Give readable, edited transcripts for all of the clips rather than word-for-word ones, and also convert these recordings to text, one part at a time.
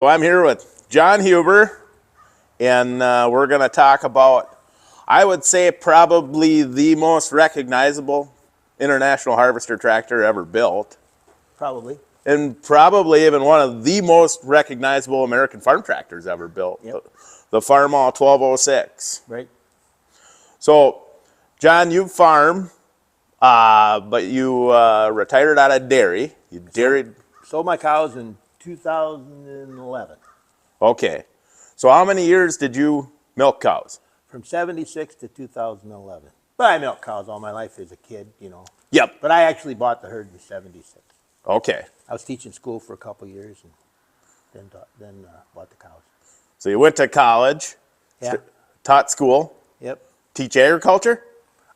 So I'm here with John Huber, and we're going to talk about, I would say, probably the most recognizable international harvester tractor ever built, Probably. and probably even one of the most recognizable American farm tractors ever built, Yep. the Farmall 1206. Right. So, John, you farm, but you retired out of dairy. You dairied. Sold my cows in 2011. Okay. So how many years did you milk cows? From 76 to 2011. But I milked cows all my life as a kid. Yep. But I actually bought the herd in 76. Okay. I was teaching school for a couple years and then bought the cows. So you went to college, Yeah. taught school, Yep. teach agriculture?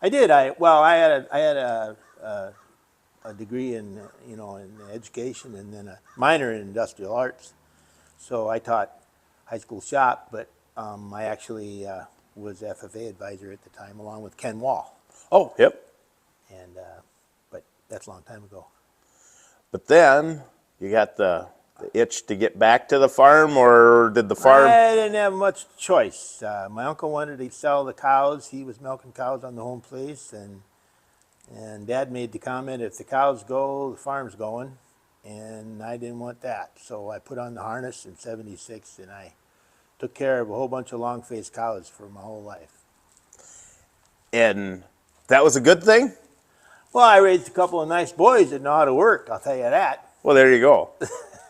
I did. I had a degree in education and then a minor in industrial arts. So I taught high school shop, but I actually was FFA advisor at the time, along with Ken Wall. Oh, yep. And but that's a long time ago. But then you got the itch to get back to the farm, or did the farm? I didn't have much choice. My uncle wanted to sell the cows. He was milking cows on the home place, and Dad made the comment, if the cows go, the farm's going, and I didn't want that. So I put on the harness in 76, and I took care of a whole bunch of long-faced cows for my whole life. And that was a good thing? Well, I raised a couple of nice boys that know how to work, I'll tell you that, Well, there you go.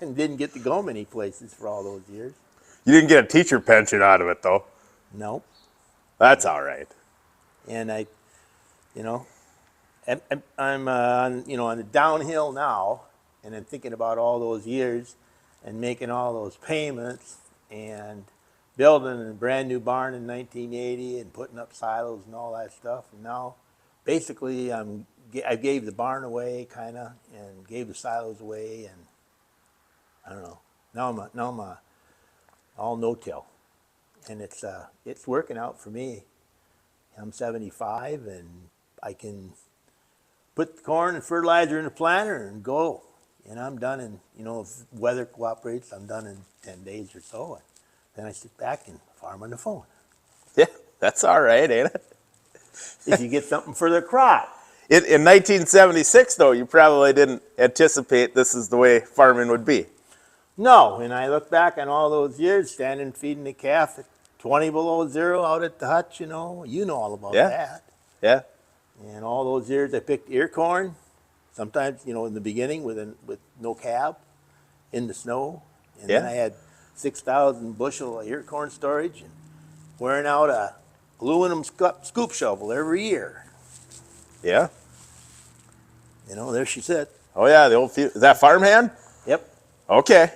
and didn't get to go many places for all those years. You didn't get a teacher pension out of it, though. Nope. That's all right. And I'm on the downhill now, and I'm thinking about all those years and making all those payments and building a brand new barn in 1980 and putting up silos and all that stuff. And now, basically, I gave the barn away, kind of, and gave the silos away, and I don't know. Now I'm all no-till, and it's working out for me. I'm 75, and I can put the corn and fertilizer in the planter and go. And I'm done in, if weather cooperates, I'm done in 10 days or so. And then I sit back and farm on the phone. Yeah, that's all right, ain't it? If you get something for the crop. In 1976, though, you probably didn't anticipate this is the way farming would be. No, and I look back on all those years, standing feeding the calf at 20 below zero out at the hutch, you know all about that. Yeah. And all those years I picked ear corn, sometimes, in the beginning with no cab, in the snow. And then I had 6,000 bushel of ear corn storage and wearing out a aluminum scoop shovel every year. Yeah. There she sits. Oh, yeah, the old is that farmhand? Yep. Okay.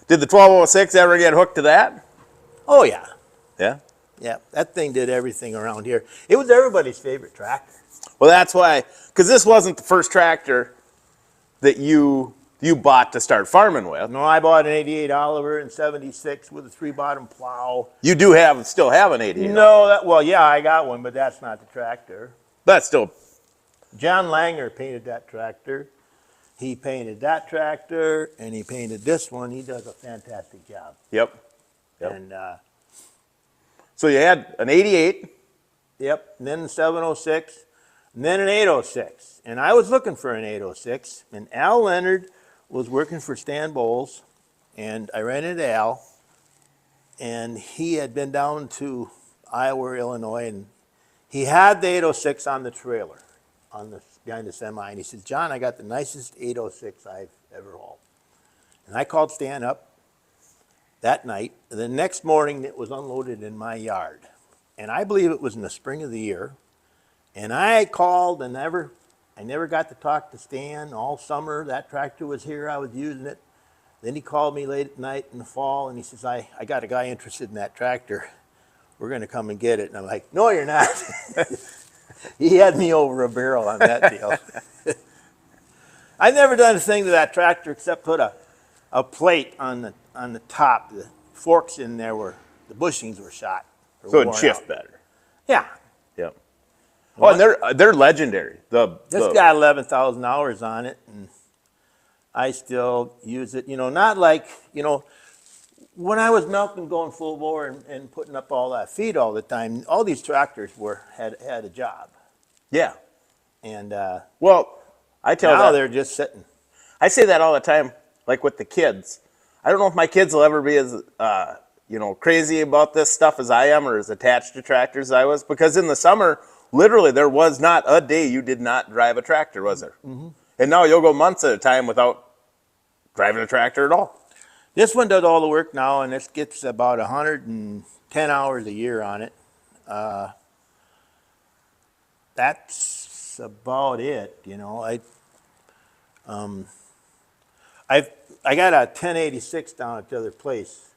Did the 1206 ever get hooked to that? Oh, yeah. Yeah. Yeah, that thing did everything around here. It was everybody's favorite tractor. Well, that's why, because this wasn't the first tractor that you bought to start farming with. No, I bought an 88 Oliver in 76 with a 3-bottom plow. You still have an 88. No, I got one, but that's not the tractor. That's still. John Langer painted that tractor. He painted that tractor, and he painted this one. He does a fantastic job. Yep. And So you had an 88. Yep, and then the 706, and then an 806. And I was looking for an 806, and Al Leonard was working for Stan Bowles, and I ran into Al, and he had been down to Iowa or Illinois, and he had the 806 on the trailer, behind the semi, and he said, John, I got the nicest 806 I've ever hauled. And I called Stan up that night. The next morning, it was unloaded in my yard. And I believe it was in the spring of the year. And I called and I never got to talk to Stan all summer. That tractor was here, I was using it. Then he called me late at night in the fall, and he says, I got a guy interested in that tractor. We're going to come and get it. And I'm like, no, you're not. He had me over a barrel on that deal. I've never done a thing to that tractor except put a plate on the top, the forks in there where the bushings were shot. So it'd shift better. Yeah. Yep. Oh, and they're legendary. This got 11,000 hours on it, and I still use it. Not like, When I was milking, going full bore, and putting up all that feed all the time, all these tractors had a job, Yeah. and Well, I tell now that they're just sitting. I say that all the time, like with the kids. I don't know if my kids will ever be as crazy about this stuff as I am, or as attached to tractors as I was, because in the summer, literally, there was not a day you did not drive a tractor, was there? Mm-hmm. And now you'll go months at a time without driving a tractor at all. This one does all the work now, and this gets about 110 hours a year on it. That's about it, you know. I got a 1086 down at the other place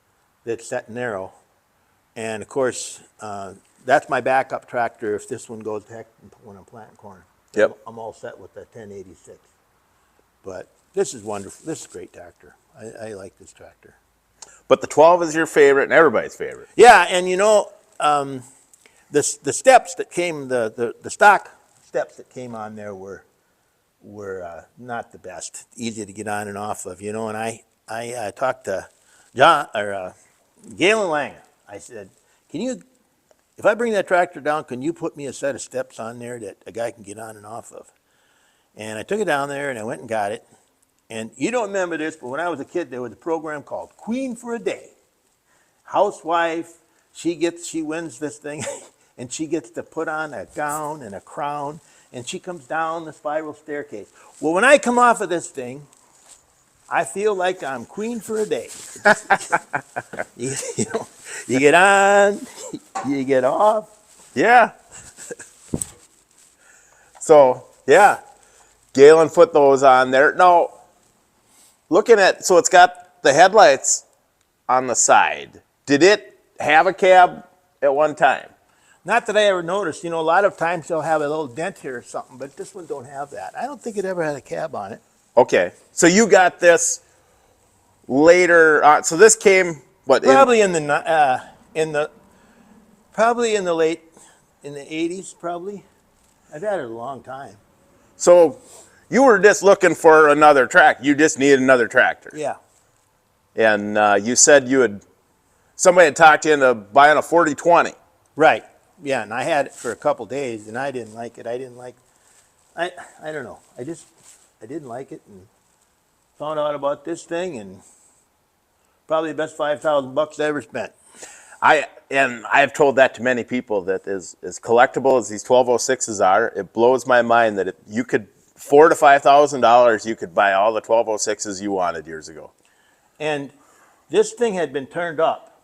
that's set narrow, and of course that's my backup tractor if this one goes to heck when I'm planting corn. Yep. I'm all set with that 1086. But this is wonderful. This is a great tractor. I like this tractor. But the 12 is your favorite and everybody's favorite. Yeah, and you know, the steps that came, the stock steps that came on there were not the best, easy to get on and off of, you know. And I talked to Galen Lang. I said, if I bring that tractor down, can you put me a set of steps on there that a guy can get on and off of? And I took it down there and I went and got it. And you don't remember this, but when I was a kid, there was a program called Queen for a Day. Housewife, she wins this thing, and she gets to put on a gown and a crown, and she comes down the spiral staircase. Well, when I come off of this thing, I feel like I'm queen for a day. you get on, you get off. Yeah. So, yeah, Galen put those on there. Now, so it's got the headlights on the side. Did it have a cab at one time? Not that I ever noticed. You know, a lot of times they'll have a little dent here or something, but this one don't have that. I don't think it ever had a cab on it. Okay, so you got this later on. So this came what? Probably in the 80s. Probably. I've had it a long time. So you were just looking for another tractor. You just needed another tractor. Yeah. And you said somebody had talked you into buying a 4020. Right. Yeah, and I had it for a couple days, and I didn't like it. I don't know. I didn't like it, and found out about this thing, and probably the best $5,000 I ever spent. I've told that to many people that as collectible as these 1206s are, it blows my mind that you could $4,000 to $5,000 you could buy all the 1206s you wanted years ago. And this thing had been turned up,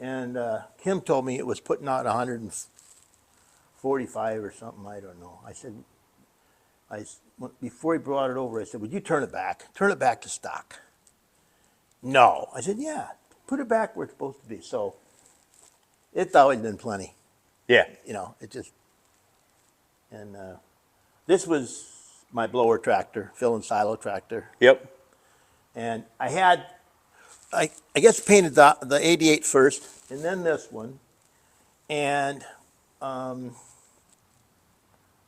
and Kim told me it was putting out 145 or something. I don't know. I said, before he brought it over, I said, would you turn it back? Turn it back to stock. No. I said, yeah, put it back where it's supposed to be. So it's always been plenty. Yeah. You know, this was my blower tractor, fill and silo tractor. Yep. And I guess painted the 88 first, and then this one. And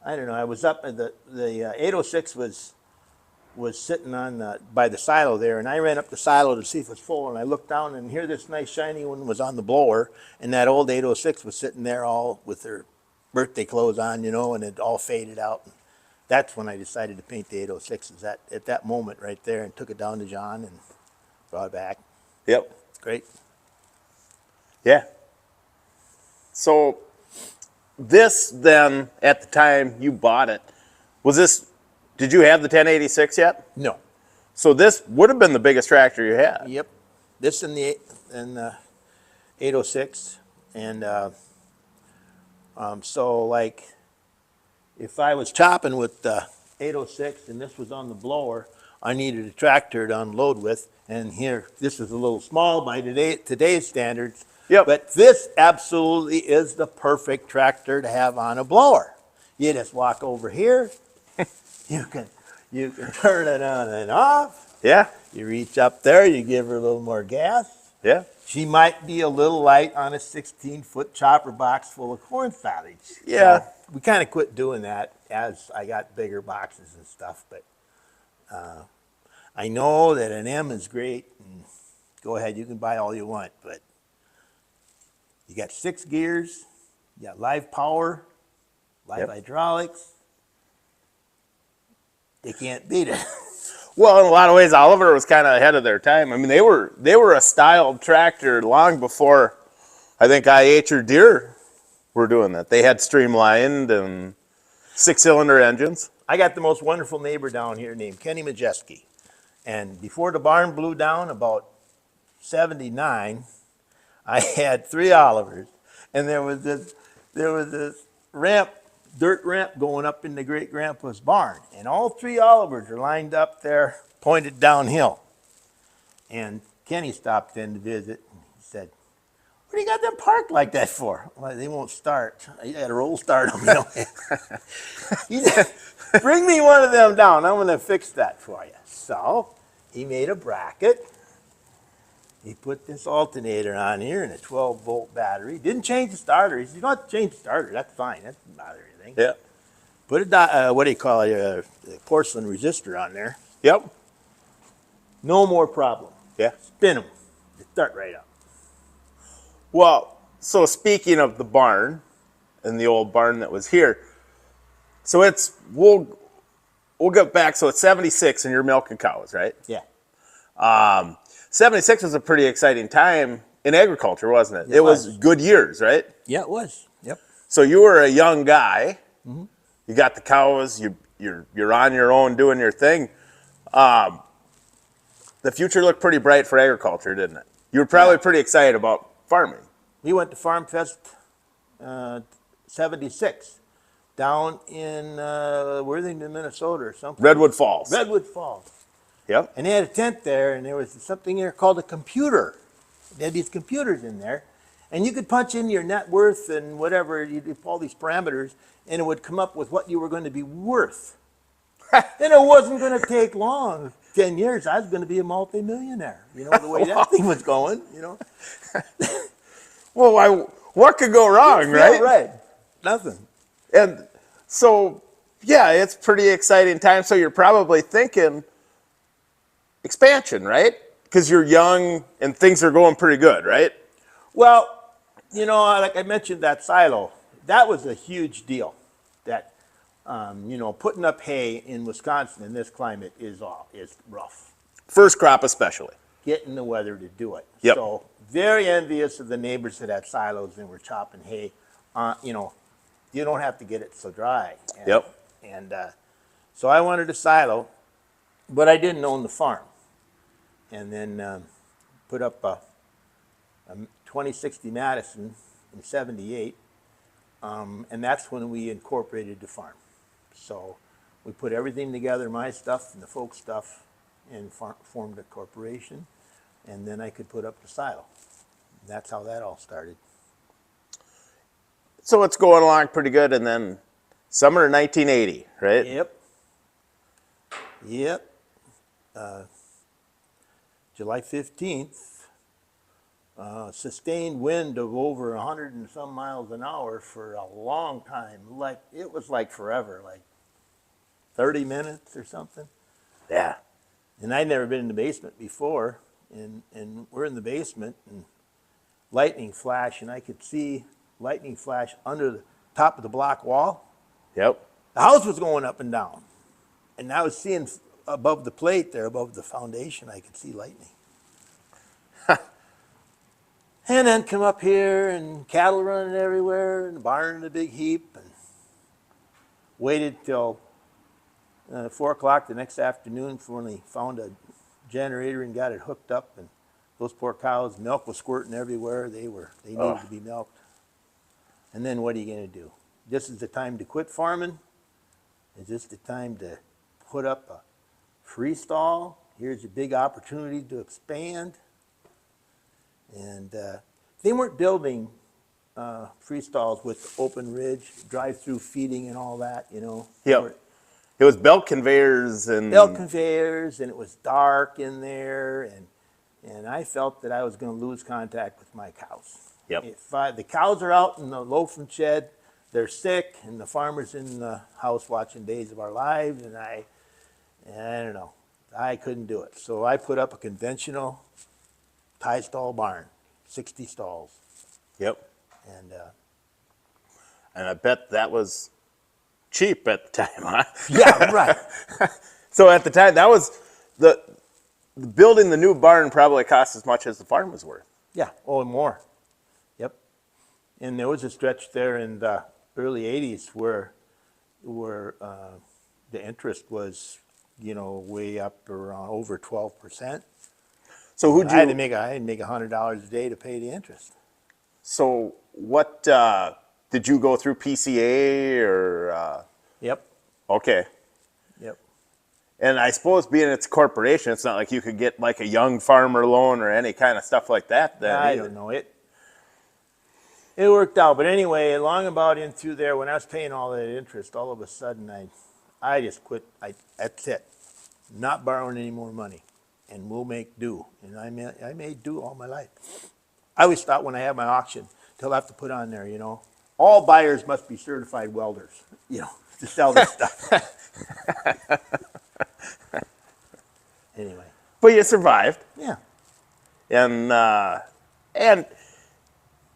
I don't know, I was up at the 806 was sitting on by the silo there, and I ran up the silo to see if it was full, and I looked down, and here this nice shiny one was on the blower, and that old 806 was sitting there all with their birthday clothes on, you know, and it all faded out. That's when I decided to paint the 806s at that moment right there, and took it down to John and brought it back. Yep. It's great. Yeah. So this then, at the time you bought it, did you have the 1086 yet? No. So this would have been the biggest tractor you had. Yep. This and the 806, and so like if I was chopping with the 806 and this was on the blower, I needed a tractor to unload with, and here this is a little small by today's standards. Yep. But this absolutely is the perfect tractor to have on a blower. You just walk over here. You can turn it on and off. Yeah. You reach up there, you give her a little more gas. Yeah. She might be a little light on a 16-foot chopper box full of corn silage. Yeah. So we kind of quit doing that as I got bigger boxes and stuff, but I know that an M is great, and go ahead, you can buy all you want, but you got 6 gears, you got live power, live hydraulics. They can't beat it. Well, in a lot of ways, Oliver was kind of ahead of their time. I mean, they were a styled tractor long before I think IH or Deere were doing that. They had streamlined and 6-cylinder engines. I got the most wonderful neighbor down here named Kenny Majeski. And before the barn blew down, about 79, I had 3 Olivers. And there was this ramp, dirt ramp going up into great grandpa's barn. And all 3 Olivers are lined up there, pointed downhill. And Kenny stopped in to visit and he said, "What do you got them parked like that for?" "Well, they won't start. You got to roll start them, you know." He said, "Bring me one of them down. I'm going to fix that for you." So he made a bracket. He put this alternator on here and a 12-volt battery. Didn't change the starter. He said, "You don't have to change the starter. That's fine. That doesn't bother anything." Yeah. Put a, what do you call it, a porcelain resistor on there. Yep. No more problem. Yeah. Spin them. They start right up. Well, so speaking of the barn and the old barn that was here, so we'll get back. So it's 76 and you're milking cows, right? Yeah. 76 was a pretty exciting time in agriculture, wasn't it? It was was. good years, right? Yeah, it was. Yep. So you were a young guy. Mm-hmm. You got the cows. You're on your own doing your thing. The future looked pretty bright for agriculture, didn't it? You were probably pretty excited about farming. We went to Farm Fest 76 down in Worthington, Minnesota or something. Redwood Falls. Redwood Falls. Yep. And they had a tent there, and there was something there called a computer. They had these computers in there, and you could punch in your net worth and whatever, you'd all these parameters, and it would come up with what you were going to be worth. And it wasn't going to take long. 10 years, I was going to be a multimillionaire. You know, the way that thing was going, you know. Well, what could go wrong, right? Right. Nothing. And so, yeah, it's pretty exciting time. So you're probably thinking expansion, right? Because you're young and things are going pretty good, right? Well, you know, like I mentioned, that silo, that was a huge deal. That, you know, putting up hay in Wisconsin in this climate is rough. First crop especially. Getting the weather to do it. Yep. So very envious of the neighbors that had silos and were chopping hay. You know, you don't have to get it so dry. And, Yep. And so I wanted a silo, but I didn't own the farm. And then put up a 2060 Madison in 78. And that's when we incorporated the farm. So we put everything together, my stuff and the folks' stuff, and formed a corporation. And then I could put up the silo. That's how that all started. So it's going along pretty good. And then summer of 1980, right? Yep. July 15th, sustained wind of over 100 and some miles an hour for a long time. Like, it was like forever, like 30 minutes or something. Yeah. And I'd never been in the basement before, and we're in the basement, and lightning flash, and I could see lightning flash under the top of the block wall. Yep. The house was going up and down, and I was seeing above the plate there, above the foundation, I could see lightning. And then come up here, and cattle running everywhere, and the barn in a big heap, and waited till 4 o'clock the next afternoon for when they found a generator and got it hooked up, and those poor cows, milk was squirting everywhere. They needed to be milked. And then what are you going to do? This is the time to quit farming? Is this the time to put up a freestall? Here's a big opportunity to expand. And they weren't building freestalls with open ridge, drive-through feeding and all that, you know. Yep. It was belt conveyors and... Belt conveyors, and it was dark in there, and I felt that I was going to lose contact with my cows. Yep. If the cows are out in the loafing shed, they're sick, and the farmer's in the house watching Days of Our Lives, and I don't know, I couldn't do it. So I put up a conventional tie stall barn, 60 stalls. Yep. And And I bet that was cheap at the time, huh? yeah, right. So at the time, that was the building the new barn probably cost as much as the farm was worth. Yeah, oh, and more. Yep. And there was a stretch there in the early 80s where the interest was, way up around over 12%. So who'd I had to you? make $100 a day to pay the interest. So what did you go through PCA or? Yep. Okay. Yep. And I suppose being it's a corporation, it's not like you could get like a young farmer loan or any kind of stuff like that. Then I either. don't know it. It worked out, but anyway, along about in through there, when I was paying all that interest, all of a sudden I just quit. That's it. Not borrowing any more money, and we'll make do. And I made do all my life. I always thought when I had my auction, till I have to put on there, all buyers must be certified welders, to sell this stuff. Anyway, But you survived, yeah. and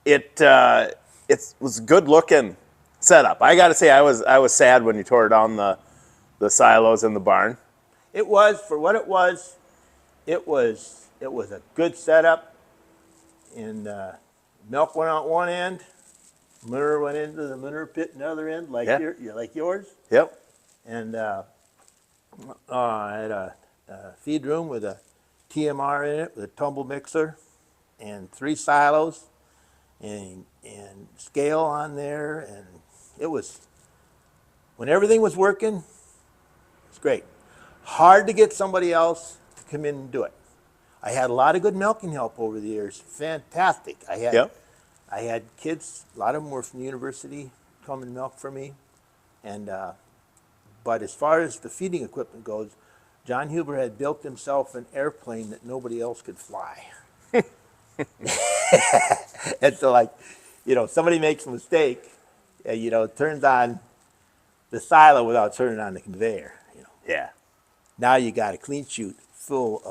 it was a good looking setup. I got to say, I was sad when you tore down the silos in the barn. It was, for what it was a good setup. And milk went out one end, manure went into the manure pit in the other end, like like yours. Yep. And I had a feed room with a TMR in it, with a tumble mixer, and 3 silos, and scale on there, and it was, when everything was working, it was great. Hard to get somebody else to come in and do it. I had a lot of good milking help over the years. Fantastic. I had kids, a lot of them were from the university, come and milk for me. And but as far as the feeding equipment goes, John Huber had built himself an airplane that nobody else could fly. And so, somebody makes a mistake, turns on the silo without turning on the conveyor. Yeah. Now you got a clean chute full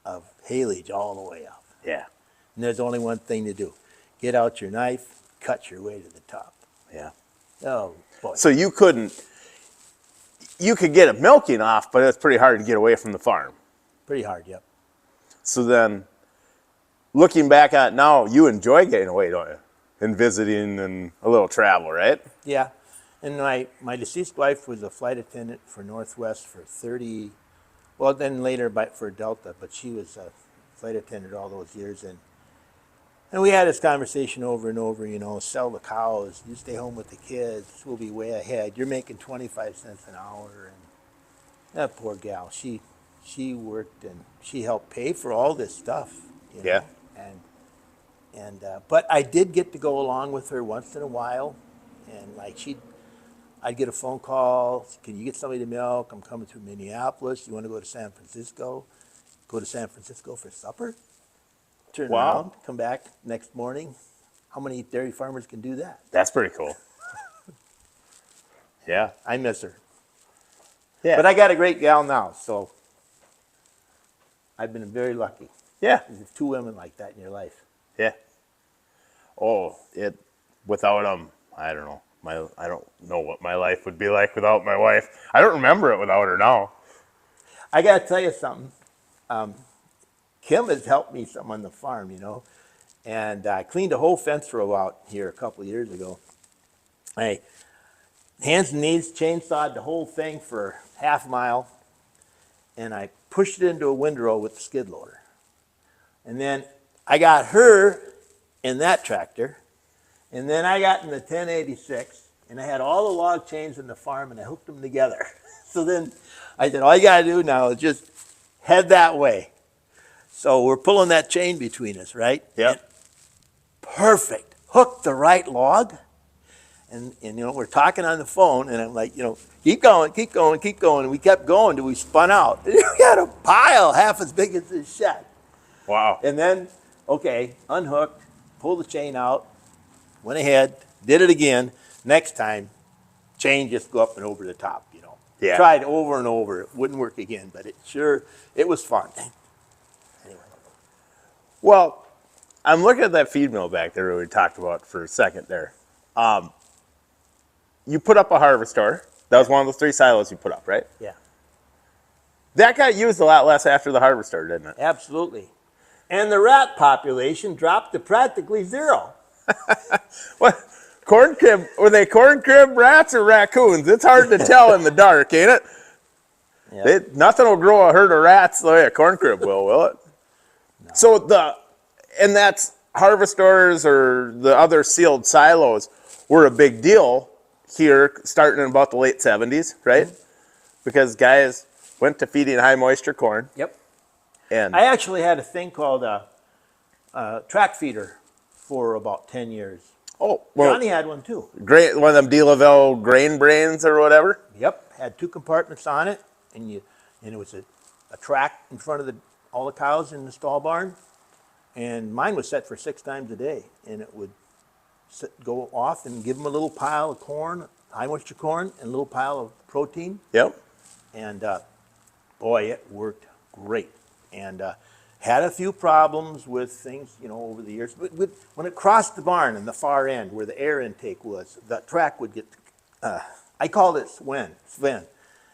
of haylage all the way up. Yeah. And there's only one thing to do. Get out your knife, cut your way to the top. Yeah. Oh, boy. So you could get a milking off, but it's pretty hard to get away from the farm. Pretty hard, yep. So then, looking back at it now, you enjoy getting away, don't you? And visiting and a little travel, right? Yeah. And my deceased wife was a flight attendant for Northwest for 30, well, then later for Delta, but she was a flight attendant all those years. And we had this conversation over and over, sell the cows, you stay home with the kids, we'll be way ahead. You're making 25 cents an hour. And that poor gal, she worked and she helped pay for all this stuff. Yeah. But I did get to go along with her once in a while. And I'd get a phone call, can you get somebody to milk? I'm coming through Minneapolis. You want to go to San Francisco? Go to San Francisco for supper? Turn around, come back next morning. How many dairy farmers can do that? That's pretty cool. Yeah. I miss her. Yeah. But I got a great gal now, so I've been very lucky. Yeah. There's 2 women like that in your life. Yeah. Oh, without them, I don't know. I don't know what my life would be like without my wife. I don't remember it without her now. I got to tell you something. Kim has helped me some on the farm, and I cleaned a whole fence row out here a couple of years ago. I hands and knees chainsawed the whole thing for half a mile, and I pushed it into a windrow with the skid loader. And then I got her in that tractor, and then I got in the 1086, and I had all the log chains in the farm, and I hooked them together. So then I said, all you got to do now is just head that way. So we're pulling that chain between us, right? Yep. Perfect. Hooked the right log. And we're talking on the phone, and I'm like, keep going, keep going, keep going. And we kept going till we spun out. And we had a pile half as big as this shed. Wow. And then, okay, unhooked, pulled the chain out, went ahead, did it again. Next time, chain just go up and over the top, Yeah. Tried over and over. It wouldn't work again, but it was fun. Anyway. Well, I'm looking at that feed mill back there we talked about for a second there. You put up a harvester. That was one of the 3 silos you put up, right? Yeah, That got used a lot less after the harvester, didn't it? absolutely. And the rat population dropped to practically 0. What? Corn crib? Were they corn crib rats or raccoons? It's hard to tell in the dark, ain't it? Yep. Nothing will grow a herd of rats the way a corn crib will it? No. So and that's harvesters or the other sealed silos were a big deal here starting in about the late 70s, right? Mm-hmm. Because guys went to feeding high moisture corn. Yep. And I actually had a thing called a track feeder for about 10 years. Oh, well, Johnny had one too. Great, one of them De La Ville grain brains or whatever. Yep, had 2 compartments on it, and it was a track in front of all the cows in the stall barn, and mine was set for 6 times a day, and it would go off and give them a little pile of corn, high moisture corn, and a little pile of protein. Yep. And boy, it worked great. And had a few problems with things, over the years. But when it crossed the barn in the far end where the air intake was, the track would get, I called it Sven.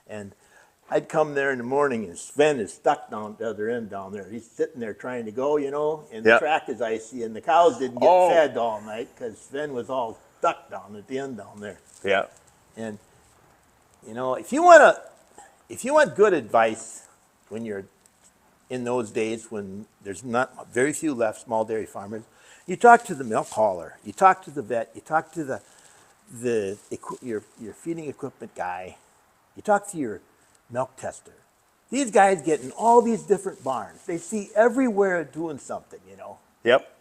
And I'd come there in the morning and Sven is stuck down the other end down there. He's sitting there trying to go, and the track is icy and the cows didn't get fed all night because Sven was all stuck down at the end down there. Yeah. And, if you want good advice when you're in those days when there's not very few left, small dairy farmers, you talk to the milk hauler, you talk to the vet, you talk to your feeding equipment guy, you talk to your milk tester. These guys get in all these different barns. They see everywhere doing something, Yep.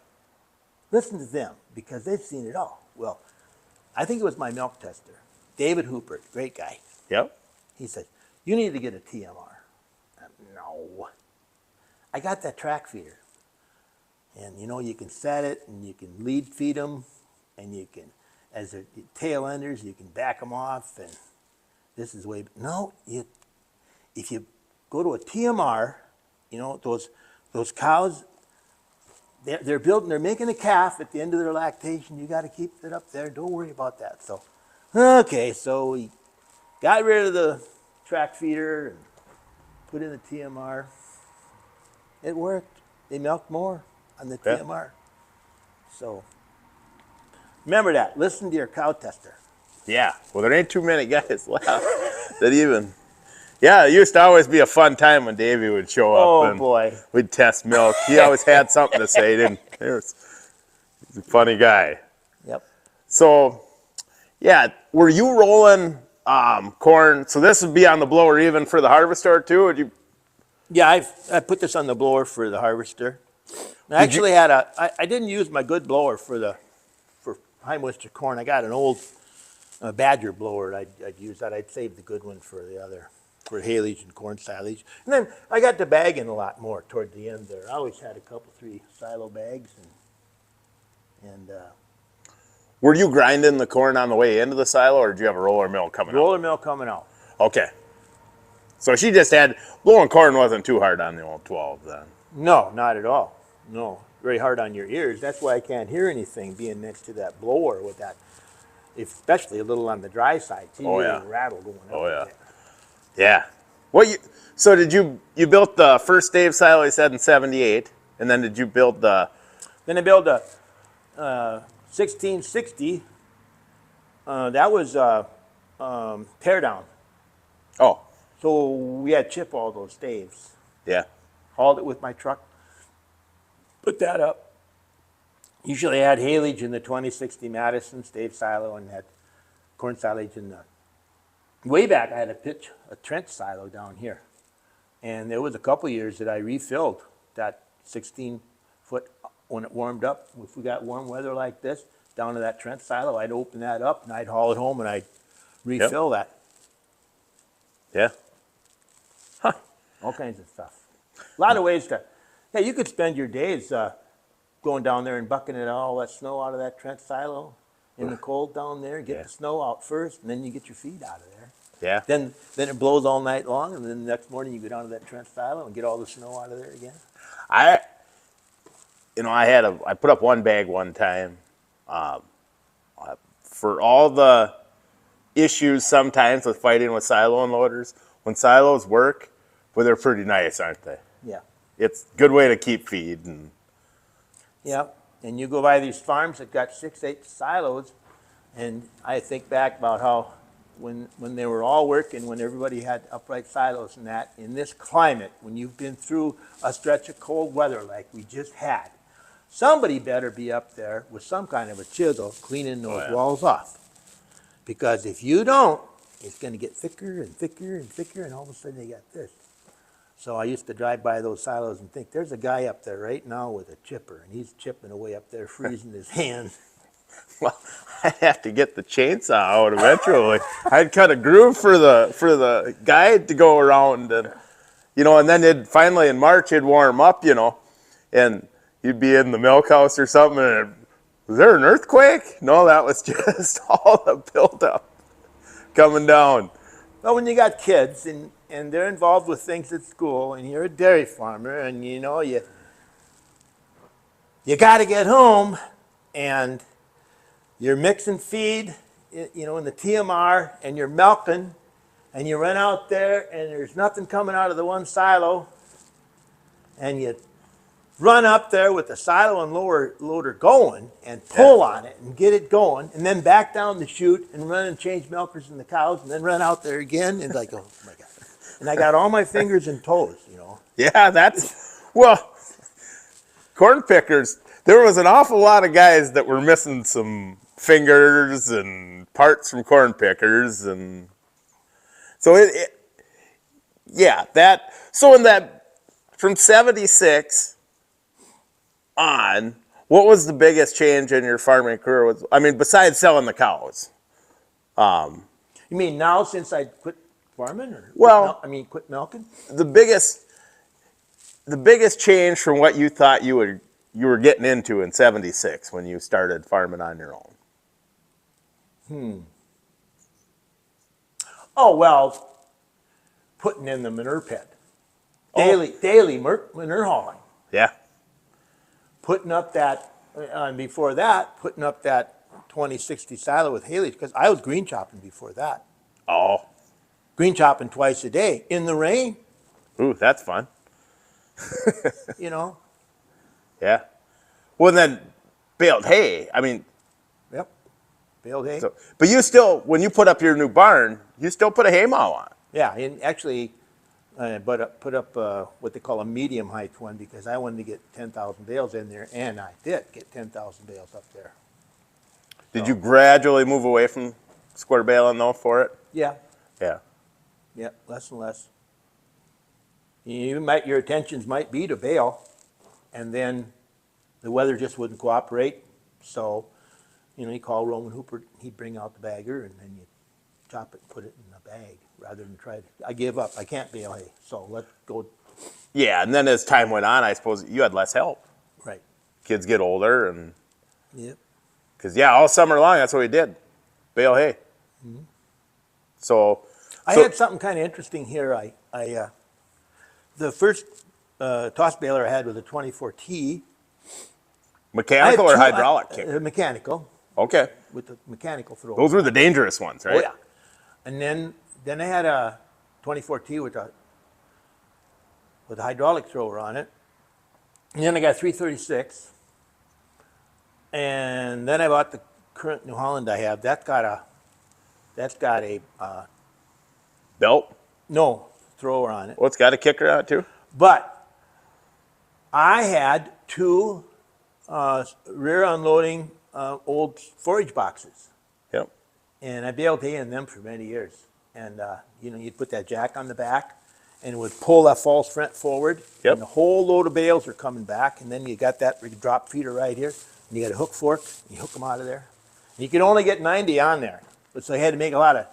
Listen to them because they've seen it all. Well, I think it was my milk tester, David Hooper, great guy. Yep. He said, you need to get a TMR. No. I got that track feeder. And you can set it and you can lead feed them and you can, as they're tail enders, you can back them off and this is the way. No, if you go to a TMR, those cows, they're making a calf at the end of their lactation. You got to keep it up there. Don't worry about that. So, okay, so we got rid of the track feeder and put in the TMR. It worked. They milked more on the TMR. So remember that. Listen to your cow tester. Yeah. Well, there ain't too many guys left that even. Yeah, it used to always be a fun time when Davey would show up. Oh, and boy. We'd test milk. He always had something to say, didn't he? He's a funny guy. Yep. So, yeah, were you rolling corn? So this would be on the blower even for the harvester too? Would you? Yeah, I put this on the blower for the harvester. I actually had I didn't use my good blower for high moisture corn. I got an old Badger blower. I'd use that. I'd save the good one for the other, for haylage and corn silage. And then I got to bagging a lot more toward the end there. I always had a couple, 3 silo bags. And Were you grinding the corn on the way into the silo, or did you have a roller mill coming out? roller mill coming out. Okay. So she just had, blowing corn wasn't too hard on the old 12 then. No, not at all. No, very hard on your ears. That's why I can't hear anything being next to that blower with that, especially a little on the dry side. See, Oh, yeah. rattle going up. Oh, yeah. There. Yeah. So did you built the first Dave silo, you said, in 78, and then did you build the? Then I built a 1660. That was tear down. Oh. So we had to chip all those staves. Yeah. Hauled it with my truck. Put that up. Usually I had haylage in the 2060 Madison stave silo and had corn silage in the. Way back I had a trench silo down here. And there was a couple years that I refilled that 16-foot when it warmed up. If we got warm weather like this, down to that trench silo, I'd open that up and I'd haul it home and I'd refill that. Yeah. Huh. All kinds of stuff. A lot of ways to, yeah, you could spend your days going down there and bucketing all that snow out of that trench silo in the cold down there, get the snow out first, and then you get your feed out of there. Yeah. Then it blows all night long, and then the next morning you go down to that trench silo and get all the snow out of there again. I put up one bag one time. For all the issues sometimes with fighting with silo unloaders, when silos work, well, they're pretty nice, aren't they? Yeah. It's a good way to keep feed. And Yeah. And you go by these farms that got 6, 8 silos, and I think back about how when they were all working, when everybody had upright silos and that, in this climate, when you've been through a stretch of cold weather like we just had, somebody better be up there with some kind of a chisel cleaning those walls off. Because if you don't, it's going to get thicker and thicker and thicker, and all of a sudden you got this. So I used to drive by those silos and think, there's a guy up there right now with a chipper, and he's chipping away up there, freezing his hands. well, I have to get the chainsaw out eventually. I'd cut a groove for the guide to go around, and and then finally in March it'd warm up, and you'd be in the milk house or something, and was there an earthquake? No, that was just all the buildup coming down. Well, when you got kids and they're involved with things at school, and you're a dairy farmer, and you got to get home, and you're mixing feed, in the TMR, and you're milking, and you run out there, and there's nothing coming out of the one silo, and you run up there with the silo and loader going and pull on it and get it going, and then back down the chute and run and change milkers and the cows, and then run out there again, and like, oh my God. And I got all my fingers and toes, Yeah, corn pickers. There was an awful lot of guys that were missing some fingers and parts from corn pickers, and so So in that, from 76 on, what was the biggest change in your farming career? Besides selling the cows? You mean now since I quit farming, or quit milking? The biggest change from what you thought you were getting into in 76 when you started farming on your own? Oh, well, putting in the manure pit. Daily manure hauling. Yeah. Putting up that, before that, putting up that 2060 silo with Haley's, because I was green chopping before that. Oh. Green chopping twice a day in the rain. Ooh, that's fun. Yeah. Well, then baled hay. Yep. Baled hay. But you still, when you put up your new barn, you still put a hay mow on. Yeah, and actually, put up what they call a medium height one, because I wanted to get 10,000 bales in there, and I did get 10,000 bales up there. Did you gradually move away from square baling though for it? Yeah. Yeah. Yeah, less and less. Your intentions might be to bale, and then the weather just wouldn't cooperate. So, you call Roman Hooper, he'd bring out the bagger, and then you chop it and put it in a bag rather than I give up. I can't bale hay, so let's go. Yeah, and then as time went on, I suppose you had less help. Right. Kids get older, and Yep. Because all summer long, that's what we did, bale hay. Mm-hmm. So I had something kind of interesting here. The first toss baler I had was a 24T. Mechanical or hydraulic kicker? Mechanical. Okay. With the mechanical thrower. Those were the dangerous ones, right? Oh, yeah. And then I had a 24T with a hydraulic thrower on it. And then I got a 336. And then I bought the current New Holland I have. That's got a belt? No, thrower on it. Well, it's got a kicker on it too? But I had two rear unloading old forage boxes. Yep. And I baled hay in them for many years. And, you'd put that jack on the back, and it would pull that false front forward. Yep. And the whole load of bales are coming back. And then you got that drop feeder right here. And you got a hook fork, and you hook them out of there. And you could only get 90 on there. So you had to make a lot of,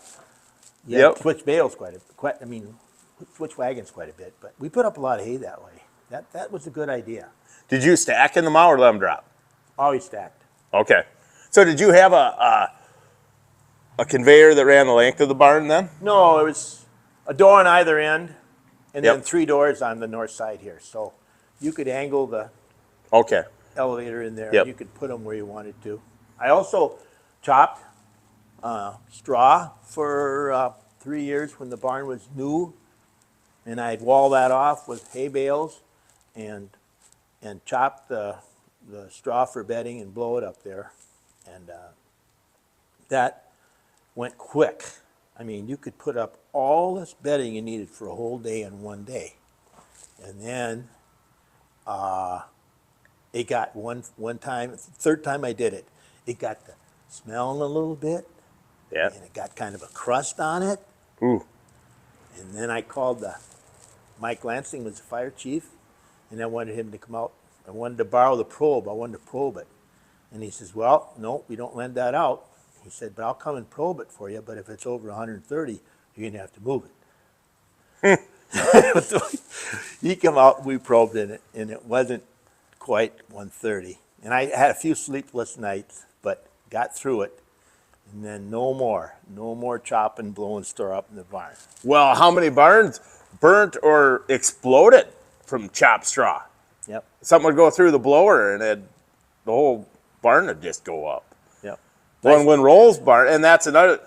switch bales switch wagons quite a bit. But we put up a lot of hay that way. That was a good idea. Did you stack in the mow or let them drop? Always stacked. Okay. So did you have a conveyor that ran the length of the barn then? No, it was a door on either end, and Yep. then 3 doors on the north side here. So you could angle the... Okay. elevator in there. Yep. You could put them where you wanted to. I also chopped straw for 3 years when the barn was new, and I'd wall that off with hay bales and chop the straw for bedding and blow it up there. And that went quick. I mean, you could put up all this bedding you needed for a whole day in one day. And then it got one time, third time I did it, it got to smelling a little bit. Yeah. And it got kind of a crust on it. Ooh. And then I called Mike Lansing was the fire chief, and I wanted him to come out. I wanted to borrow the probe. I wanted to probe it. And he says, well, no, we don't lend that out. He said, but I'll come and probe it for you, but if it's over 130, you're going to have to move it. So he came out, we probed in it, and it wasn't quite 130. And I had a few sleepless nights, but got through it. And then no more chopping, blowing straw up in the barn. Well, how many barns burnt or exploded from chopped straw? Yep, Something would go through the blower and the whole barn would just go up. yep. When Rolls barn, and that's another,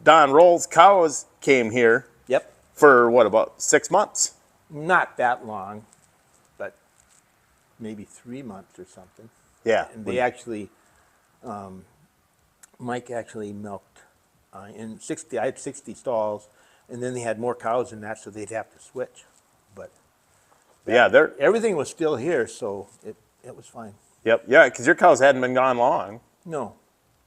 Don Rolls cows came here Yep, for what, about 6 months? not that long, but maybe 3 months or something. Yeah. And they actually, Mike actually milked in 60, I had 60 stalls, and then they had more cows than that, so they'd have to switch. But Yeah, everything was still here, so it was fine. yep, yeah, because your cows hadn't been gone long. No,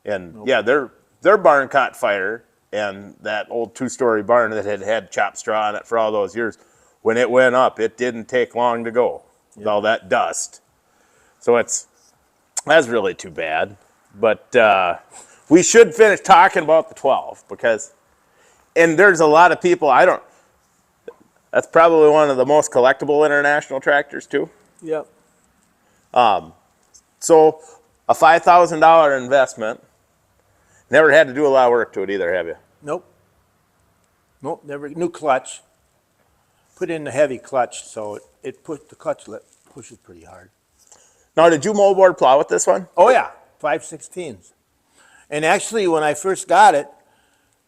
And Nope. yeah, their barn caught fire, and that old 2-story barn that had chopped straw on it for all those years, when it went up, it didn't take long to go with all that dust. So that's really too bad. But we should finish talking about the 12 because, and there's a lot of people, that's probably one of the most collectible international tractors too. yep. So a $5,000 investment. Never had to do a lot of work to it either, have you? Nope. Nope, never, new clutch. Put in the heavy clutch, so it put the clutch lip pushes pretty hard. Now, did you moldboard plow with this one? Oh yeah, 5/16s. And actually, when I first got it,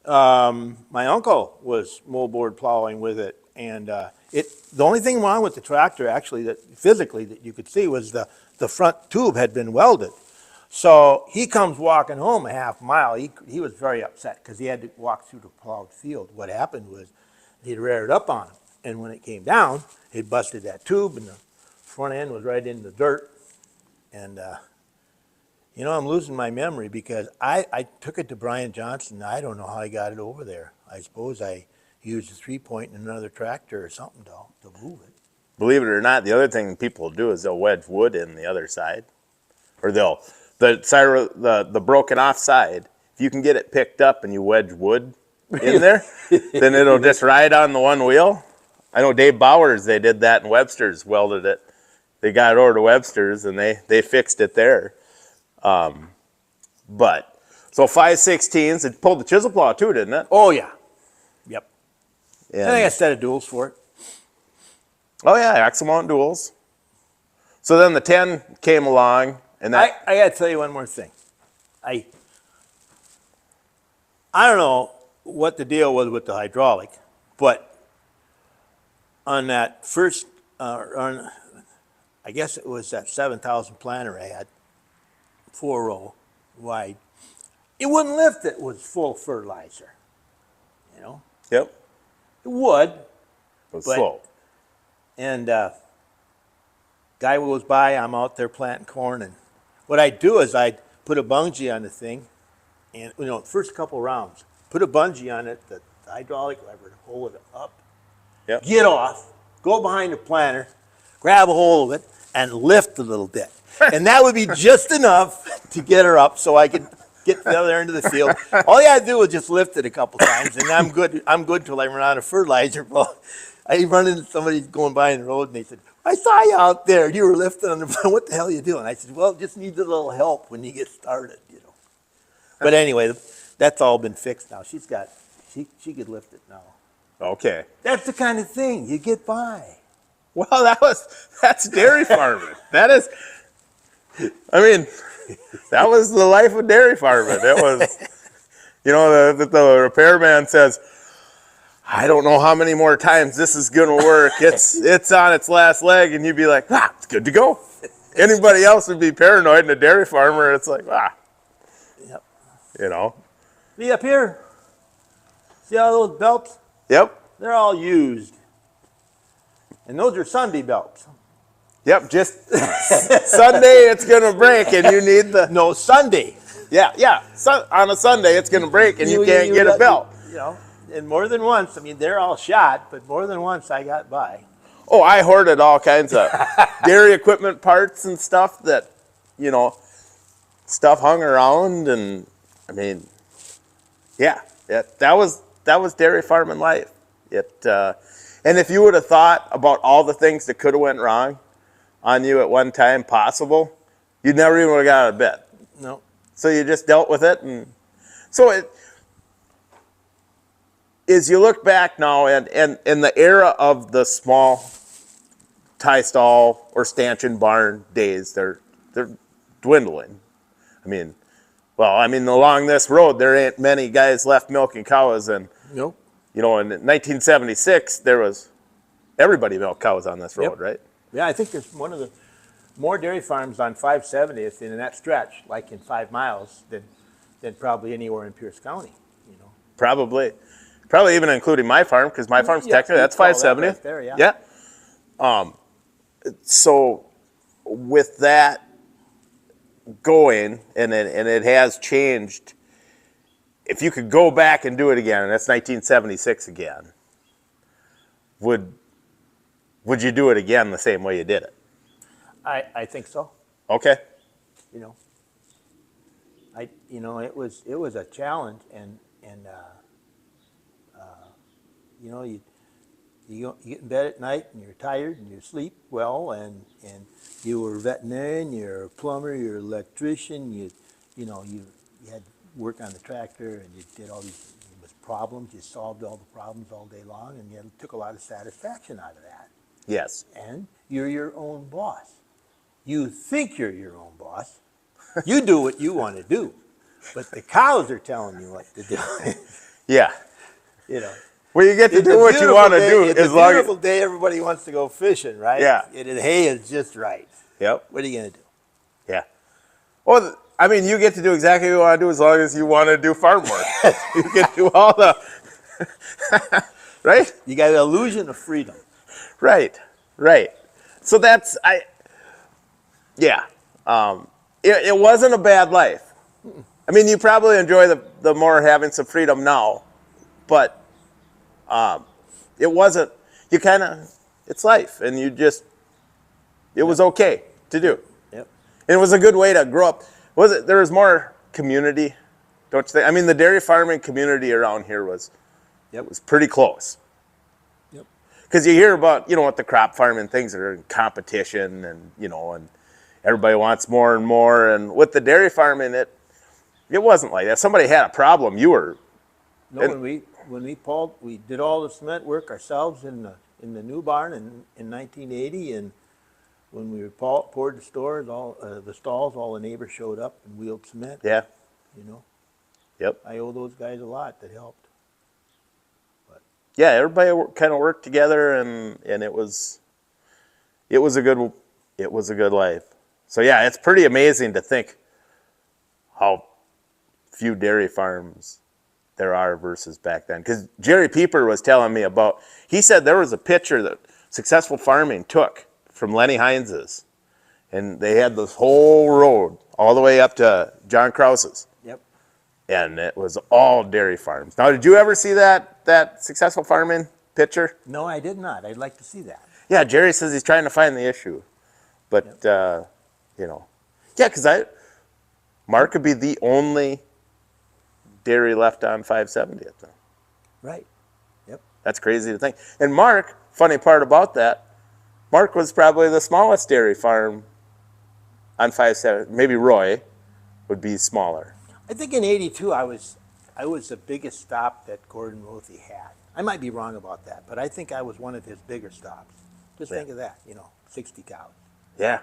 my uncle was moldboard plowing with it, and the only thing wrong with the tractor, actually, that physically that you could see was the front tube had been welded. So he comes walking home a half mile. He was very upset because he had to walk through the plowed field. What happened was he'd reared up on him, and when it came down, it busted that tube, and the front end was right in the dirt. And I'm losing my memory because I took it to Brian Johnson. I don't know how I got it over there. I suppose I used a 3-point in another tractor or something to move it. Believe it or not, the other thing people do is they'll wedge wood in the other side, or the broken off side. If you can get it picked up and you wedge wood in there, then it'll just ride on the one wheel. I know Dave Bowers, they did that in Webster's, welded it. They got it over to Webster's and they fixed it there. But so 5/16s, it pulled the chisel plow too, didn't it? Oh yeah, yep. And, I got a set of duals for it. oh yeah, axle mount duals. So then the 10 came along, and that I got to tell you one more thing. I don't know what the deal was with the hydraulic, but on that first, I guess it was that 7,000 planter I had, 4-row wide, it wouldn't lift it with full fertilizer. yep, It would, it was But- slow. and guy goes by, I'm out there planting corn, and what I'd do is I'd put a bungee on the thing, and the first couple rounds, put a bungee on it, the hydraulic lever to hold it up, Yep. get off, go behind the planter, grab a hold of it, and lift a little bit. And that would be just enough to get her up so I could get to the other end of the field. All you had to do was just lift it a couple times, and I'm good till I run out of fertilizer. Well, I run into somebody going by in the road, and they said, I saw you out there. You were lifting on the front. What the hell are you doing? I said, well, just need a little help when you get started, But anyway, that's all been fixed now. She could lift it now. Okay. That's the kind of thing you get by. Well, that's dairy farming. That is, I mean, that was the life of dairy farming. It was, you know, the repairman says, I don't know how many more times this is going to work. It's on its last leg, and you'd be like, it's good to go. Anybody else would be paranoid, and a dairy farmer, it's like, Yep. you know. See up here? See all those belts? Yep. They're all used. And those are Sunday belts. Yep, just Sunday it's going to break, and you need the... No, Sunday. Yeah. On a Sunday it's going to break, and you can't get a belt. You know, and more than once, I mean, they're all shot, but more than once I got by. Oh, I hoarded all kinds of dairy equipment parts and stuff that, you know, stuff hung around, and I mean, yeah, that was dairy farming life. And if you would have thought about all the things that could have went wrong on you at one time possible, you never even would have got out of bed. No. So you just dealt with it, and so as you look back now, and in the era of the small tie stall or stanchion barn days, they're dwindling. I mean, along this road, there ain't many guys left milking cows, and Nope. you know, in 1976, everybody milked cows on this road, Yep. right? Yeah, I think there's one of the more dairy farms on 570th in that stretch, like in 5 miles, than probably anywhere in Pierce County. You know. Probably even including my farm, because my farm's technically that's you call that 570th. right there, yeah. Yeah. So with that going, and it has changed. If you could go back and do it again, and that's 1976 again, would you do it again the same way you did it? I think so. Okay. You know, it was a challenge, and you know, you get in bed at night and you're tired and you sleep well, and you were a veterinarian, you're a plumber, you're an electrician, you had to work on the tractor, and you did all these problems, you solved all the problems all day long, and you took a lot of satisfaction out of that. Yes. And you're your own boss. You think you're your own boss. You do what you want to do, but the cows are telling you what to do. Yeah. You know. Well, you get to do what you want to do as long as... It's a beautiful day, everybody wants to go fishing, right? Yeah. And the hay is just right. Yep. What are you going to do? Yeah. Well, I mean, you get to do exactly what you want to do as long as you want to do farm work. You can do all the... right? You got the illusion of freedom. Right. So it wasn't a bad life. I mean, you probably enjoy the more having some freedom now, but it wasn't, it's life, and it was okay to do. Yep. And it was a good way to grow up. There was more community, don't you think? I mean, the dairy farming community around here was pretty close. Yep. Because you hear about, what the crop farming things are in competition, and, and everybody wants more and more. And with the dairy farming, it wasn't like that. Somebody had a problem, you were... No, when we did all the cement work ourselves in the new barn in 1980, and when we poured the stalls, all the neighbors showed up and wheeled cement. Yeah. Yep. I owe those guys a lot that helped. But yeah, everybody kind of worked together, and it was a good life. So yeah, it's pretty amazing to think how few dairy farms there are versus back then. Because Jerry Pieper was telling me he said there was a picture that Successful Farming took from Lenny Heinz's, and they had this whole road all the way up to John Krause's. Yep. And it was all dairy farms. Now, did you ever see that Successful Farming picture? No, I did not. I'd like to see that. Yeah, Jerry says he's trying to find the issue. But, because Mark could be the only dairy left on 570th. Right. Yep. That's crazy to think. And Mark, funny part about that, Mark was probably the smallest dairy farm on 570. Maybe Roy would be smaller. I think in '82 I was the biggest stop that Gordon Rothy had. I might be wrong about that, but I think I was one of his bigger stops. Just think of that, 60 cows. Yeah.